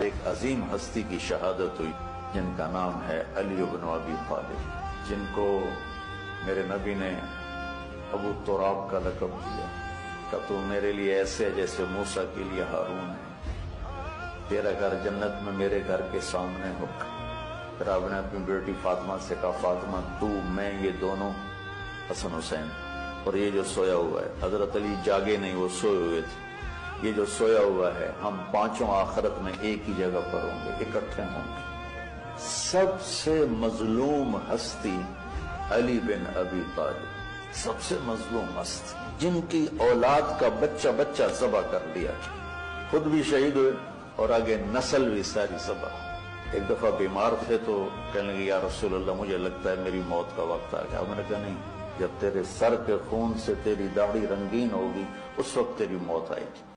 ایک عظیم ہستی کی شہادت ہوئی جن کا نام ہے علی بن ابی طالب، جن کو میرے نبی نے ابو تراب کا لقب دیا کہ تو میرے لیے ایسے ہے جیسے موسیٰ کے لیے ہارون ہے، تیرا گھر جنت میں میرے گھر کے سامنے ہو۔ پھر آپ نے اپنی بیٹی فاطمہ سے کہا فاطمہ تو میں یہ دونوں حسن حسین، اور یہ جو سویا ہوا ہے، حضرت علی جاگے نہیں، وہ سوئے ہوئے تھے، یہ جو سویا ہوا ہے ہم پانچوں آخرت میں ایک ہی جگہ پر ہوں گے، اکٹھے ہوں گے۔ سب سے مظلوم ہستی علی بن ابی طالب، سب سے مظلوم ہستی، جن کی اولاد کا بچہ بچہ ذبح کر دیا، خود بھی شہید ہوئے اور آگے نسل بھی ساری ذبح۔ ایک دفعہ بیمار تھے تو کہنے لگے یا رسول اللہ مجھے لگتا ہے میری موت کا وقت آ گیا۔ میں نے کہا نہیں، جب تیرے سر کے خون سے تیری داڑھی رنگین ہوگی اس وقت تیری موت آئے گی۔